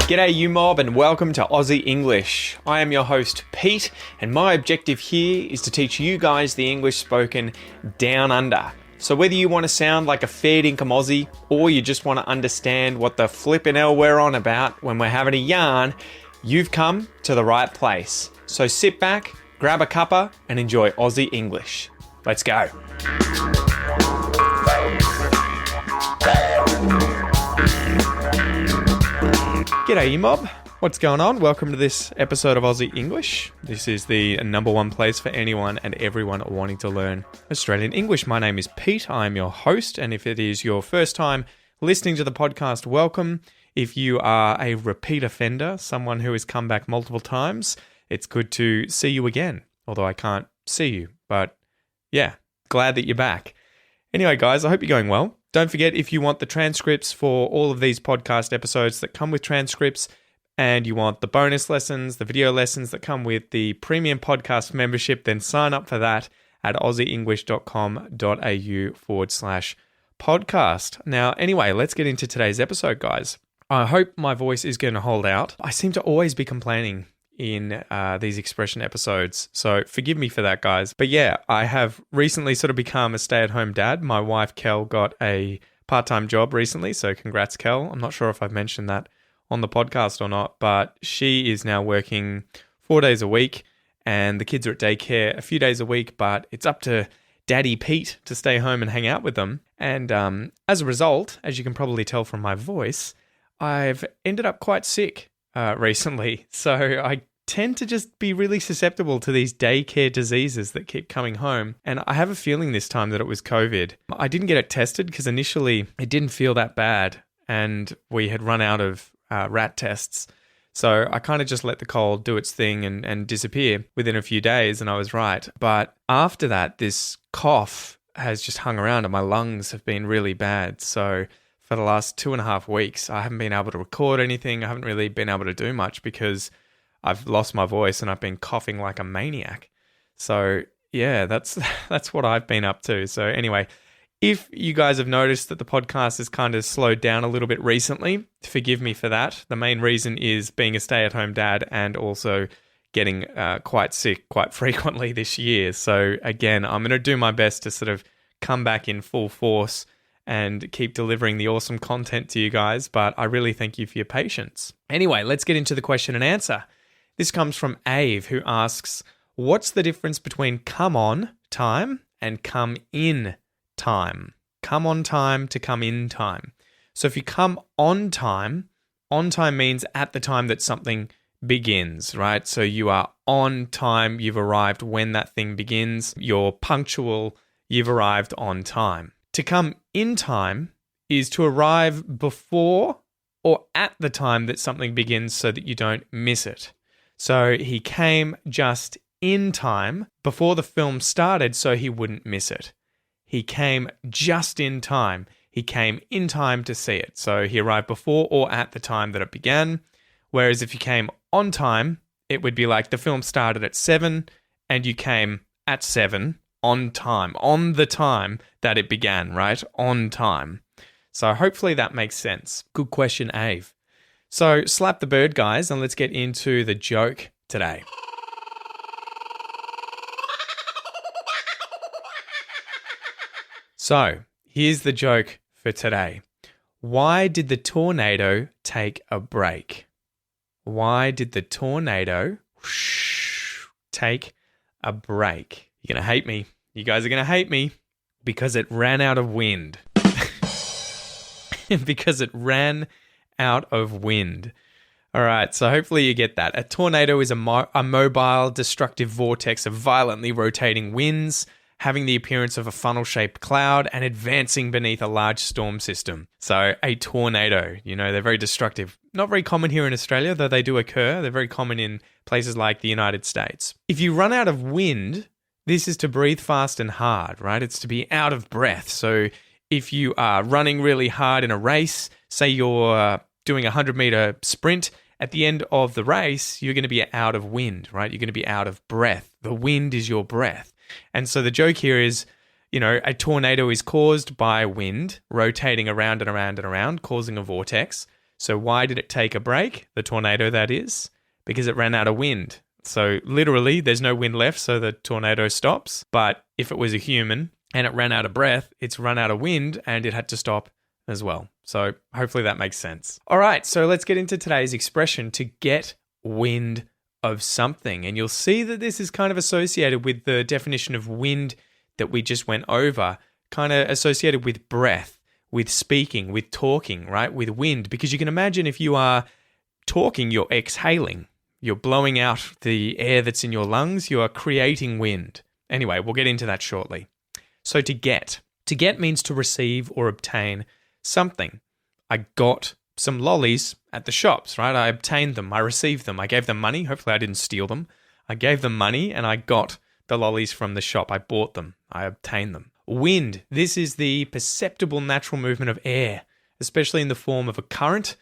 G'day you mob and welcome to Aussie English. I am your host Pete and my objective here is to teach you guys the English spoken down under. So whether you want to sound like a fair dinkum Aussie or you just want to understand what the flippin' hell we're on about when we're having a yarn, you've come to the right place. So sit back, grab a cuppa and enjoy Aussie English. Let's go. G'day you mob, what's going on? Welcome to this episode of Aussie English. This is the number one place for anyone and everyone wanting to learn Australian English. My name is Pete, I'm your host, and if it is your first time listening to the podcast, welcome. If you are a repeat offender, someone who has come back multiple times, it's good to see you again, although I can't see you, but yeah, glad that you're back. Anyway guys, I hope you're going well. Don't forget, if you want the transcripts for all of these podcast episodes that come with transcripts, and you want the bonus lessons, the video lessons that come with the premium podcast membership, then sign up for that at aussieenglish.com.au/podcast. Now, anyway, let's get into today's episode, guys. I hope my voice is going to hold out. I seem to always be complaining in these expression episodes, so forgive me for that, guys. But yeah, I have recently sort of become a stay-at-home dad. My wife, Kel, got a part-time job recently, so congrats, Kel. I'm not sure if I've mentioned that on the podcast or not, but she is now working 4 days a week, and the kids are at daycare a few days a week, but it's up to Daddy Pete to stay home and hang out with them. And as a result, as you can probably tell from my voice, I've ended up quite sick recently, so I tend to just be really susceptible to these daycare diseases that keep coming home, and I have a feeling this time that it was COVID. I didn't get it tested because initially it didn't feel that bad, and we had run out of rat tests, so I kind of just let the cold do its thing and disappear within a few days, and I was right. But after that, this cough has just hung around and my lungs have been really bad, so for the last 2.5 weeks, I haven't been able to record anything. I haven't really been able to do much because I've lost my voice and I've been coughing like a maniac. So yeah, that's what I've been up to. So anyway, if you guys have noticed that the podcast has kind of slowed down a little bit recently, forgive me for that. The main reason is being a stay-at-home dad and also getting quite sick quite frequently this year. So again, I'm going to do my best to sort of come back in full force and keep delivering the awesome content to you guys, but I really thank you for your patience. Anyway, let's get into the question and answer. This comes from Ave, who asks, what's the difference between come on time and come in time? Come on time to come in time. So if you come on time means at the time that something begins, right? So you are on time, you've arrived when that thing begins, you're punctual, you've arrived on time. To come in time is to arrive before or at the time that something begins so that you don't miss it. So he came just in time before the film started so he wouldn't miss it. He came just in time. He came in time to see it. So he arrived before or at the time that it began. Whereas if you came on time, it would be like the film started at 7 and you came at 7 on time, on the time that it began, right? On time. So hopefully that makes sense. Good question, Ave. So slap the bird, guys, and let's get into the joke today. So here's the joke for today. Why did the tornado take a break? Why did the tornado take a break? You're going to hate me. You guys are going to hate me because it ran out of wind. Because it ran out of wind. All right, so hopefully you get that. A tornado is a mobile, destructive vortex of violently rotating winds, having the appearance of a funnel-shaped cloud and advancing beneath a large storm system. So a tornado, they're very destructive. Not very common here in Australia, though they do occur. They're very common in places like the United States. If you run out of wind, this is to breathe fast and hard, right? It's to be out of breath. So if you are running really hard in a race, say you're doing a 100-meter sprint, at the end of the race, you're going to be out of wind, right? You're going to be out of breath. The wind is your breath. And so the joke here is A tornado is caused by wind rotating around and around and around, causing a vortex. So why did it take a break? The tornado, that is, because it ran out of wind. So literally, there's no wind left, so the tornado stops. But if it was a human and it ran out of breath, it's run out of wind and it had to stop as well. So hopefully that makes sense. All right, so let's get into today's expression, to get wind of something. And you'll see that this is kind of associated with the definition of wind that we just went over, kind of associated with breath, with speaking, with talking, right? With wind, because you can imagine if you are talking, you're exhaling. You're blowing out the air that's in your lungs. You are creating wind. Anyway, we'll get into that shortly. So to get means to receive or obtain something. I got some lollies at the shops, right? I obtained them. I received them. I gave them money. Hopefully I didn't steal them. I gave them money and I got the lollies from the shop. I bought them. I obtained them. Wind. This is the perceptible natural movement of air, especially in the form of a current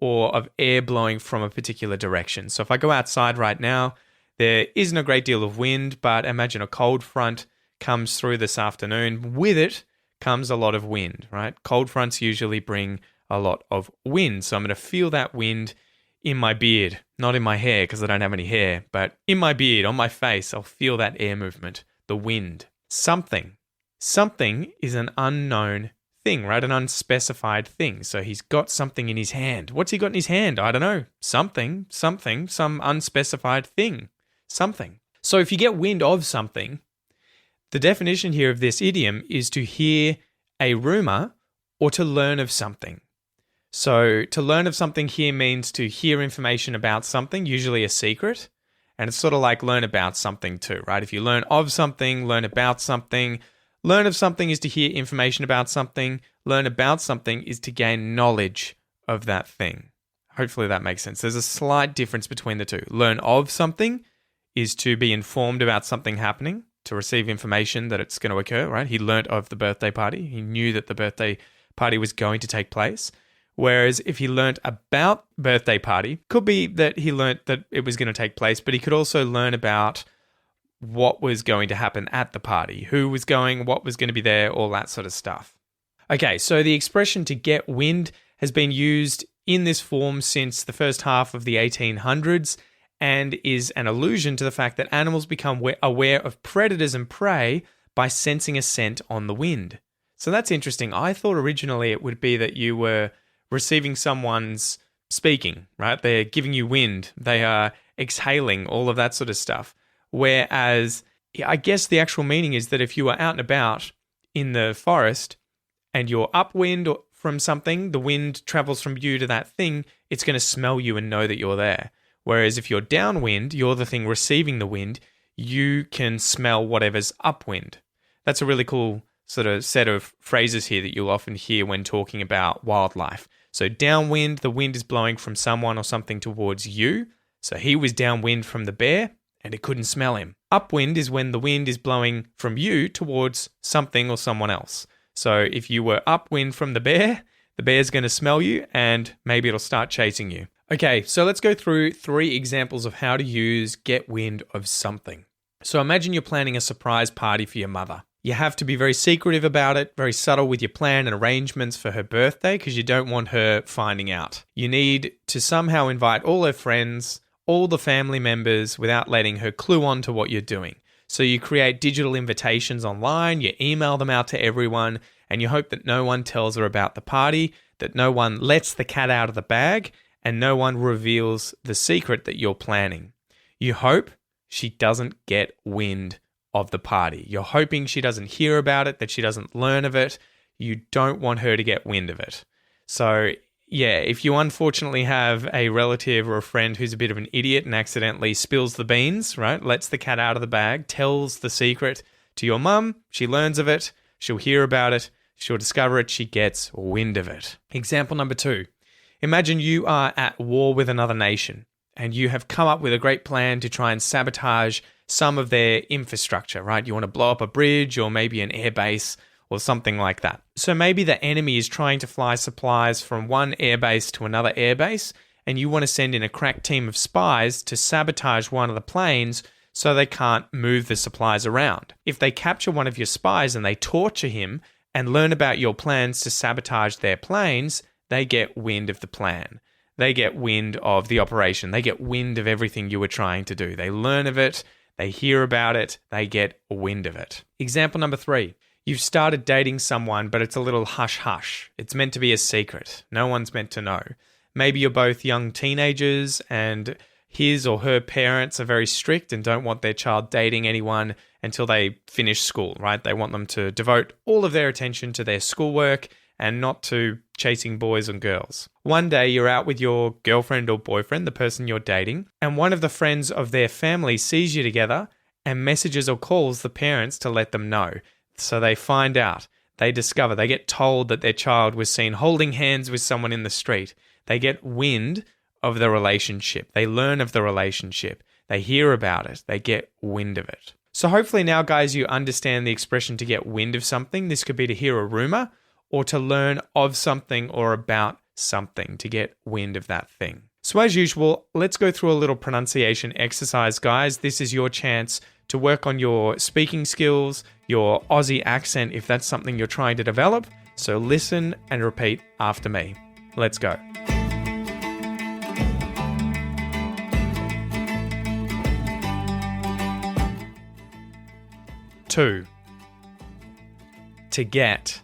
or of air blowing from a particular direction. So if I go outside right now, there isn't a great deal of wind, but imagine a cold front comes through this afternoon. With it comes a lot of wind, right? Cold fronts usually bring a lot of wind. So I'm going to feel that wind in my beard, not in my hair because I don't have any hair, but in my beard, on my face, I'll feel that air movement, the wind. Something. Something is an unknown thing, right? An unspecified thing. So he's got something in his hand. What's he got in his hand? I don't know. Something, some unspecified thing, something. So if you get wind of something, the definition here of this idiom is to hear a rumor or to learn of something. So to learn of something here means to hear information about something, usually a secret. And it's sort of like learn about something too, right? If you learn of something, learn about something. Learn of something is to hear information about something. Learn about something is to gain knowledge of that thing. Hopefully that makes sense. There's a slight difference between the two. Learn of something is to be informed about something happening, to receive information that it's going to occur, right? He learnt of the birthday party. He knew that the birthday party was going to take place. Whereas if he learnt about birthday party, could be that he learnt that it was going to take place, but he could also learn about what was going to happen at the party, who was going, what was going to be there, all that sort of stuff. Okay, so the expression to get wind has been used in this form since the first half of the 1800s and is an allusion to the fact that animals become aware of predators and prey by sensing a scent on the wind. So that's interesting. I thought originally it would be that you were receiving someone's speaking, right? They're giving you wind. They are exhaling, all of that sort of stuff. Whereas I guess the actual meaning is that if you are out and about in the forest and you're upwind from something, the wind travels from you to that thing, it's going to smell you and know that you're there. Whereas if you're downwind, you're the thing receiving the wind, you can smell whatever's upwind. That's a really cool sort of set of phrases here that you'll often hear when talking about wildlife. So downwind, the wind is blowing from someone or something towards you. So he was downwind from the bear and it couldn't smell him. Upwind is when the wind is blowing from you towards something or someone else. So if you were upwind from the bear's going to smell you and maybe it'll start chasing you. Okay, so let's go through 3 examples of how to use get wind of something. So imagine you're planning a surprise party for your mother. You have to be very secretive about it, very subtle with your plan and arrangements for her birthday because you don't want her finding out. You need to somehow invite all her friends, all the family members without letting her clue on to what you're doing. So you create digital invitations online, you email them out to everyone, and you hope that no one tells her about the party, that no one lets the cat out of the bag, and no one reveals the secret that you're planning. You hope she doesn't get wind of the party. You're hoping she doesn't hear about it, that she doesn't learn of it. You don't want her to get wind of it. So yeah, if you unfortunately have a relative or a friend who's a bit of an idiot and accidentally spills the beans, right, lets the cat out of the bag, tells the secret to your mum, she learns of it, she'll hear about it, she'll discover it, she gets wind of it. Example number 2. Imagine you are at war with another nation and you have come up with a great plan to try and sabotage some of their infrastructure, right? You want to blow up a bridge or maybe an airbase or something like that. So maybe the enemy is trying to fly supplies from one airbase to another airbase, and you want to send in a crack team of spies to sabotage one of the planes so they can't move the supplies around. If they capture one of your spies and they torture him and learn about your plans to sabotage their planes, they get wind of the plan. They get wind of the operation. They get wind of everything you were trying to do. They learn of it. They hear about it. They get wind of it. Example number 3. You've started dating someone, but it's a little hush-hush. It's meant to be a secret. No one's meant to know. Maybe you're both young teenagers and his or her parents are very strict and don't want their child dating anyone until they finish school, right? They want them to devote all of their attention to their schoolwork and not to chasing boys and girls. One day you're out with your girlfriend or boyfriend, the person you're dating, and one of the friends of their family sees you together and messages or calls the parents to let them know. So they find out, they discover, they get told that their child was seen holding hands with someone in the street. They get wind of the relationship. They learn of the relationship. They hear about it. They get wind of it. So hopefully now, guys, you understand the expression to get wind of something. This could be to hear a rumor or to learn of something or about something, to get wind of that thing. So as usual, let's go through a little pronunciation exercise, guys. This is your chance to work on your speaking skills, your Aussie accent, if that's something you're trying to develop. So listen and repeat after me. Let's go. Two. To get.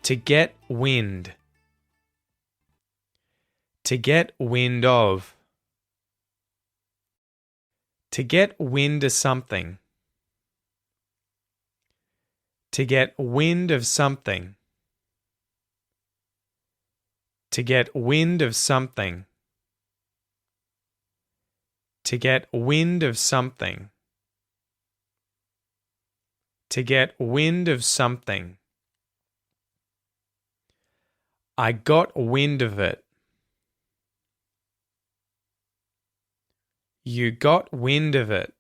To get wind. To get wind of. To get wind of something. To get wind of something. To get wind of something. To get wind of something. To get wind of something. I got wind of it. You got wind of it.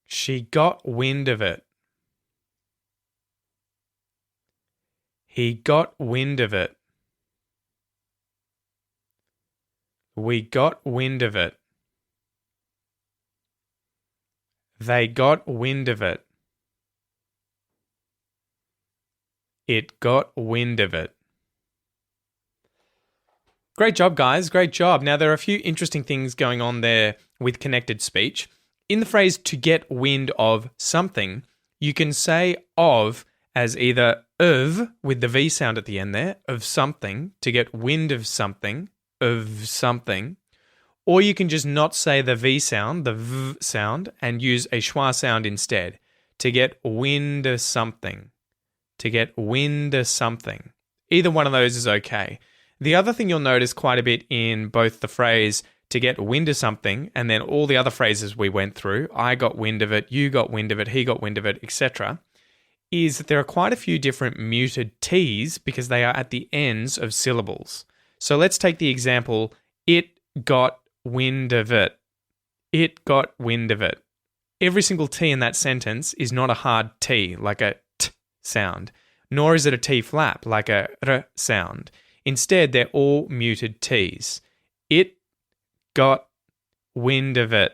She got wind of it. He got wind of it. We got wind of it. They got wind of it. It got wind of it. Great job, guys. Great job. Now, there are a few interesting things going on there with connected speech. In the phrase to get wind of something, you can say of as either of with the V sound at the end there, of something, to get wind of something, or you can just not say the V sound, the V sound, and use a schwa sound instead, to get wind of something, to get wind of something. Either one of those is okay. The other thing you'll notice quite a bit in both the phrase to get wind of something and then all the other phrases we went through, I got wind of it, you got wind of it, he got wind of it, etc., is that there are quite a few different muted T's because they are at the ends of syllables. So let's take the example, it got wind of it. It got wind of it. Every single T in that sentence is not a hard T, like a T sound, nor is it a T flap, like a R sound. Instead, they're all muted T's. It got wind of it.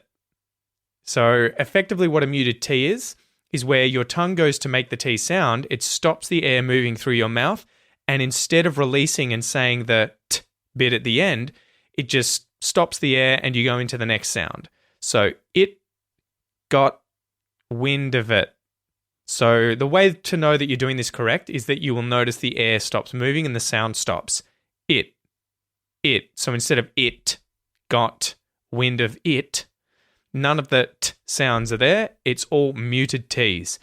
So effectively what a muted T is where your tongue goes to make the T sound, it stops the air moving through your mouth, and instead of releasing and saying the T bit at the end, it just stops the air and you go into the next sound. So it got wind of it. So the way to know that you're doing this correct is that you will notice the air stops moving and the sound stops. It. So instead of it got wind of it, none of the T sounds are there. It's all muted T's.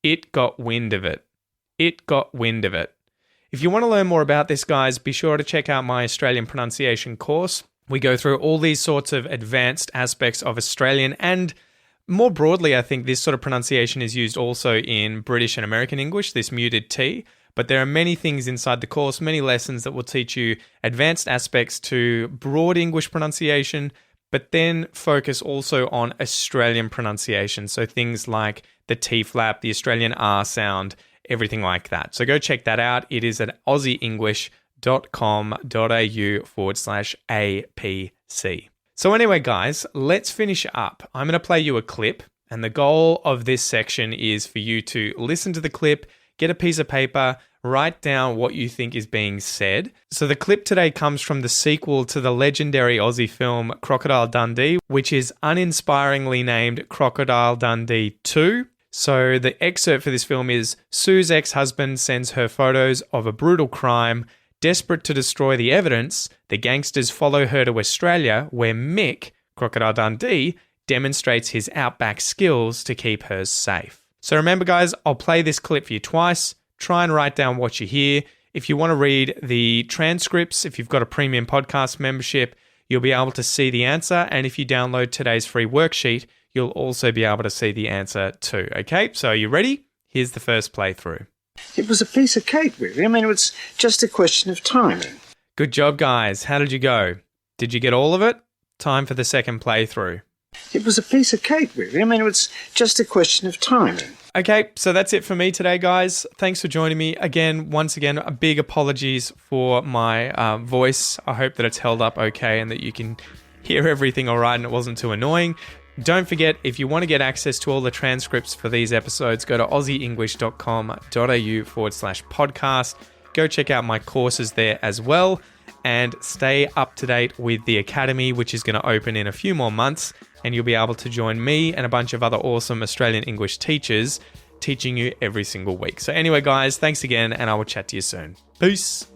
It got wind of it. It got wind of it. If you want to learn more about this, guys, be sure to check out my Australian pronunciation course. We go through all these sorts of advanced aspects of Australian, and more broadly, I think this sort of pronunciation is used also in British and American English, this muted T. But there are many things inside the course, many lessons that will teach you advanced aspects to broad English pronunciation, but then focus also on Australian pronunciation. So things like the T flap, the Australian R sound, everything like that. So go check that out. It is at aussieenglish.com.au/APC. C. So anyway, guys, let's finish up. I'm going to play you a clip, and the goal of this section is for you to listen to the clip, get a piece of paper, write down what you think is being said. So the clip today comes from the sequel to the legendary Aussie film Crocodile Dundee, which is uninspiringly named Crocodile Dundee 2. So the excerpt for this film is Sue's ex-husband sends her photos of a brutal crime. Desperate to destroy the evidence, the gangsters follow her to Australia, where Mick, Crocodile Dundee, demonstrates his outback skills to keep hers safe. So remember, guys, I'll play this clip for you twice. Try and write down what you hear. If you want to read the transcripts, if you've got a premium podcast membership, you'll be able to see the answer. And if you download today's free worksheet, you'll also be able to see the answer too. Okay, so are you ready? Here's the first playthrough. It was a piece of cake, really. I mean, it was just a question of timing. Good job, guys. How did you go? Did you get all of it? Time for the second playthrough. It was a piece of cake, really. I mean, it was just a question of timing. Okay, so that's it for me today, guys. Thanks for joining me. Once again, a big apologies for my voice. I hope that it's held up okay and that you can hear everything all right and it wasn't too annoying. Don't forget, if you want to get access to all the transcripts for these episodes, go to aussieenglish.com.au/podcast. Go check out my courses there as well and stay up to date with the Academy, which is going to open in a few more months. And you'll be able to join me and a bunch of other awesome Australian English teachers teaching you every single week. So anyway, guys, thanks again, and I will chat to you soon. Peace.